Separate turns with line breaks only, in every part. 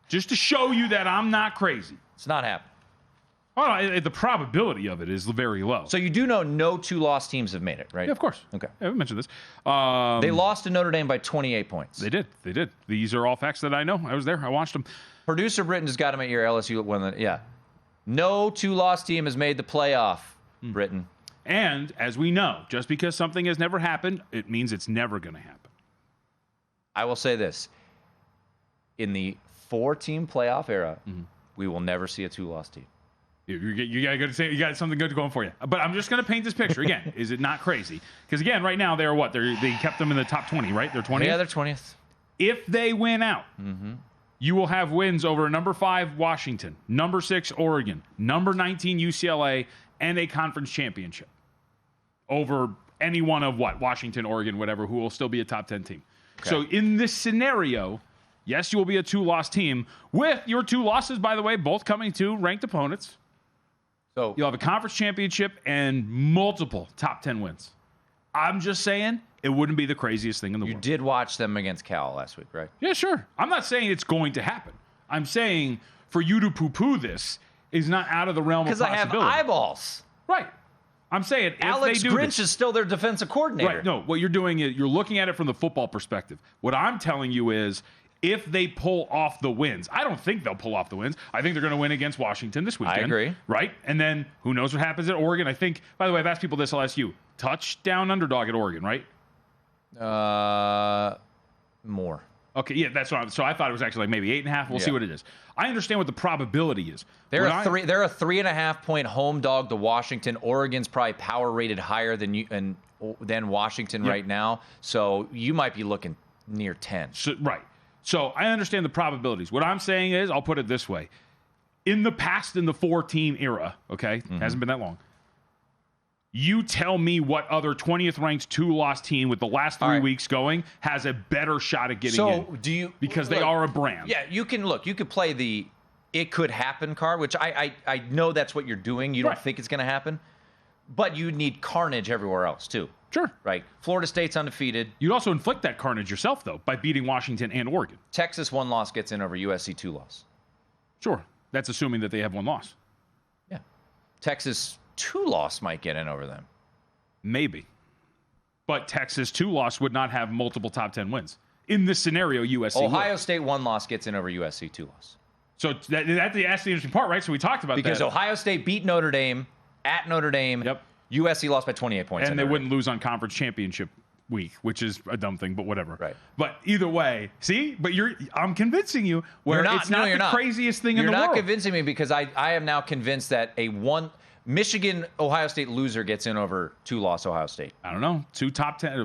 Just to show you that I'm not crazy.
It's not happening.
Oh, the probability of it is very low.
So you do know no 2-loss teams have made it, right?
Yeah, of course.
Okay.
Yeah, we mentioned this.
They lost to Notre Dame by 28 points.
They did. These are all facts that I know. I was there. I watched them.
Producer Britton has got him at your LSU one. Yeah. No 2-loss team has made the playoff, Britton.
And as we know, just because something has never happened, it means it's never going to happen.
I will say this. In the 4-team playoff era, we will never see a 2-loss team.
You got something good going for you. But I'm just going to paint this picture again. Is it not crazy? Because again, right now they're what? They kept them in the top 20, right? They're 20th.
Yeah, they're 20th.
If they win out, you will have wins over number 5 Washington, number 6 Oregon, number 19 UCLA, and a conference championship over any one of Washington, Oregon, whatever, who will still be a top 10 team. Okay. So in this scenario, yes, you will be a 2-loss team with your 2 losses, by the way, both coming to ranked opponents. So you'll have a conference championship and multiple top 10 wins. I'm just saying it wouldn't be the craziest thing in the world.
You did watch them against Cal last week, right?
Yeah, sure. I'm not saying it's going to happen. I'm saying for you to poo-poo this is not out of the realm of possibility.
Because I have eyeballs.
Right. I'm saying if
Alex
they do
Grinch is still their defensive coordinator.
Right. No, what you're doing is you're looking at it from the football perspective. What I'm telling you is if they pull off the wins, I don't think they'll pull off the wins. I think they're going to win against Washington this weekend.
I agree.
Right? And then who knows what happens at Oregon. I think, by the way, I've asked people this, I'll ask you. Touchdown underdog at Oregon, right?
More.
Okay, yeah, that's what so I thought it was actually like maybe 8.5. We'll see what it is. I understand what the probability is.
They're a 3.5-point home dog to Washington. Oregon's probably power rated higher than Washington right now. So you might be looking near 10.
Right. So I understand the probabilities. What I'm saying is, I'll put it this way. In the past, in the 4-team era, okay, hasn't been that long, you tell me what other 20th ranked 2-loss team with the last 3 weeks going has a better shot at getting in. Because they are a brand.
Yeah, you can play the it could happen card, which I know that's what you're doing. You don't think it's going to happen. But you need carnage everywhere else, too.
Sure.
Right. Florida State's undefeated.
You'd also inflict that carnage yourself, though, by beating Washington and Oregon.
Texas 1 loss gets in over USC 2 loss.
Sure. That's assuming that they have 1 loss.
Yeah. Texas 2 loss might get in over them.
Maybe. But Texas 2 loss would not have multiple top 10 wins. In this scenario, USC
Ohio
would.
State 1 loss gets in over USC 2 loss.
So that's the interesting part, right? So we talked about
because Ohio State beat Notre Dame at Notre Dame.
Yep.
USC lost by 28 points.
And they wouldn't lose on conference championship week, which is a dumb thing, but whatever.
Right.
But either way, see? But I'm convincing you where it's not the craziest thing in the world.
You're not convincing me because I am now convinced that Michigan-Ohio State loser gets in over 2-loss Ohio State.
I don't know.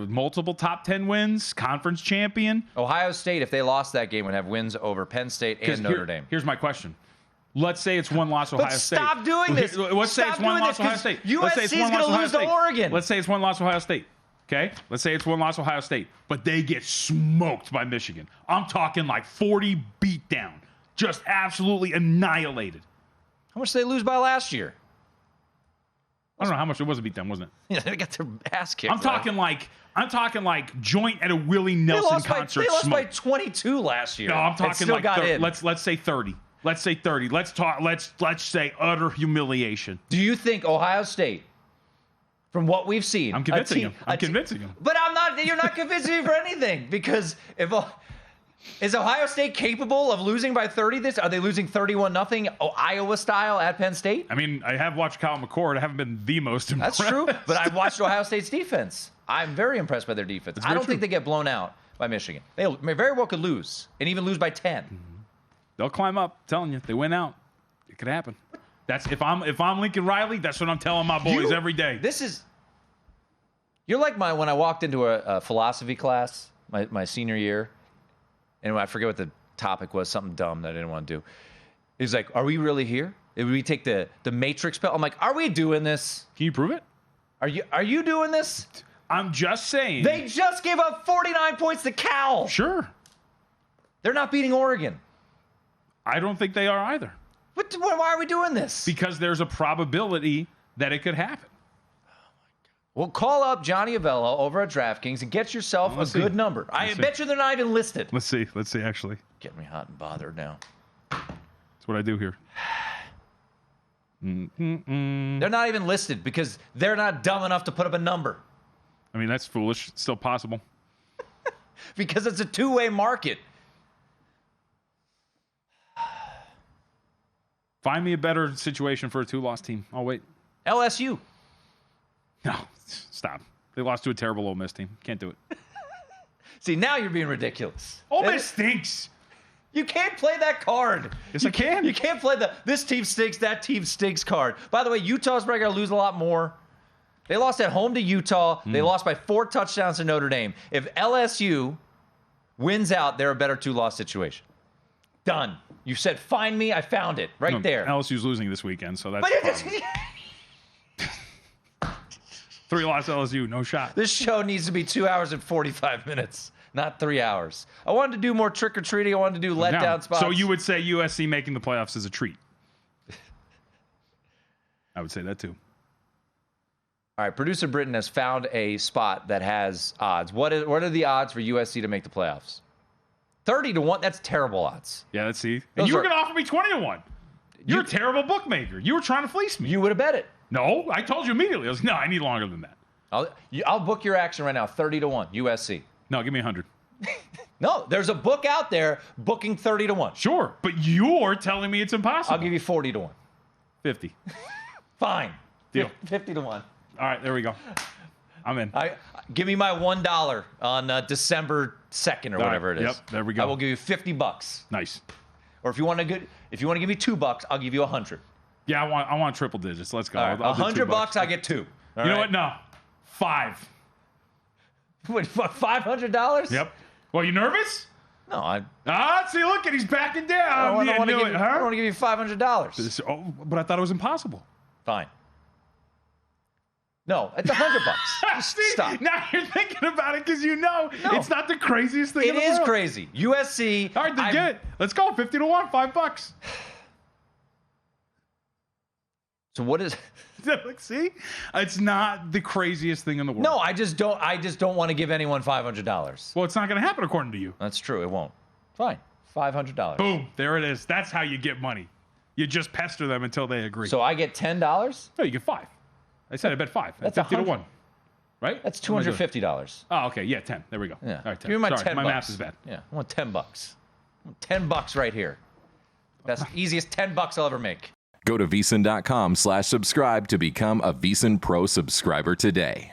Multiple top 10 wins, conference champion.
Ohio State, if they lost that game, would have wins over Penn State and Notre Dame.
Here's my question. Let's say it's 1 loss Ohio State.
Stop doing this.
Let's say it's 1 loss Ohio State.
USC is going to lose to Oregon.
Let's say it's 1 loss Ohio State. Okay? Let's say it's 1 loss Ohio State. But they get smoked by Michigan. I'm talking like 40 beatdown. Just absolutely annihilated.
How much did they lose by last year?
I don't know how much it was a beatdown, wasn't it?
Yeah, they got their ass kicked.
I'm talking like joint at a Willie Nelson concert.
They lost by 22 last year.
No, I'm talking like let's say 30. Let's say 30. Let's say utter humiliation.
Do you think Ohio State, from what we've seen,
I'm convincing him.
But I'm not. You're not convincing me for anything because is Ohio State capable of losing by 30? Are they losing 31-0 Iowa style at Penn State?
I mean, I have watched Kyle McCord. I haven't been the most impressed.
That's true, but I've watched Ohio State's defense. I'm very impressed by their defense. I don't think they get blown out by Michigan. They very well could lose and even lose by 10. Mm-hmm.
They'll climb up. I'm telling you, if they win out, it could happen. That's if I'm Lincoln Riley. That's what I'm telling my boys every day.
You're like when I walked into a philosophy class my senior year, and I forget what the topic was, something dumb that I didn't want to do. He's like, "Are we really here? Did we take the Matrix pill?" I'm like, "Are we doing this?
Can you prove it?
Are you doing this?"
I'm just saying.
They just gave up 49 points to Cal.
Sure.
They're not beating Oregon.
I don't think they are either.
Why are we doing this?
Because there's a probability that it could happen.
Oh, my God. Well, call up Johnny Avello over at DraftKings and get yourself a good number. I bet you they're not even listed.
Let's see, actually.
Get me hot and bothered now.
That's what I do here.
They're not even listed because they're not dumb enough to put up a number.
I mean, that's foolish. It's still possible.
Because it's a two-way market.
Find me a better situation for a 2-loss team. I'll wait.
LSU.
No, stop. They lost to a terrible Ole Miss team. Can't do it.
See, now you're being ridiculous.
Ole Miss stinks.
You can't play that card.
Yes, I can.
You can't play the this team stinks, that team stinks card. By the way, Utah's probably going to lose a lot more. They lost at home to Utah. They lost by 4 touchdowns to Notre Dame. If LSU wins out, they're a better 2-loss situation. Done. You said, find me. I found it right there.
LSU's losing this weekend, so that's
But
3-loss LSU, no shot.
this show needs to be 2 hours and 45 minutes, not 3 hours. I wanted to do more trick-or-treating. I wanted to do letdown spots.
So you would say USC making the playoffs is a treat. I would say that too.
All right, producer Britton has found a spot that has odds. What are the odds for USC to make the playoffs? 30-1. That's terrible odds.
Yeah, let's see.
Those
And you were
are-
going to offer me 20-1. You're a terrible bookmaker. You were trying to fleece me.
You would have bet it.
No, I told you immediately. I was no, I need longer than that.
I'll book your action right now. 30-1. USC.
No, give me 100.
No, there's a book out there booking 30-1.
Sure, but you're telling me it's impossible.
I'll give you 40-1.
50.
Fine.
Deal.
50-1.
All right, there we go. I'm in.
Give me my $1 on December 2nd or whatever it is.
Yep, there we go.
I will give you $50.
Nice.
Or if you want to give me $2, I'll give you 100.
Yeah, I want triple digits. Let's go.
All right,
I'll do
$100, I get 2.
You know what? No. 5.
What, $500?
Yep. Well, you nervous?
No,
See, look, and he's backing down.
I don't want to
Huh?
give you $500.
But I thought it was impossible.
Fine. No, it's $100. Just stop.
Now you're thinking about it because
No.
it's not the craziest thing in
It
the
is
world.
crazy. USC.
All right, then get it. Let's go. 50-1, $5.
So what is?
Look, see, it's not the craziest thing in the world.
No, I just don't want to give anyone $500.
Well, it's not going to happen according to you.
That's true. It won't. Fine. $500.
Boom. There it is. That's how you get money. You just pester them until they agree.
So I get $10.
No, you get 5. I said I bet 5.
That's
50-1. Right?
That's $250.
Oh, okay. Yeah, 10. There we go.
Yeah.
All right, 10.
Give me my
Sorry,
$10.
my math is bad.
Yeah. I want $10. I want $10 right here. That's the easiest $10 I'll ever make.
Go to VSiN.com/subscribe to become a VSiN Pro subscriber today.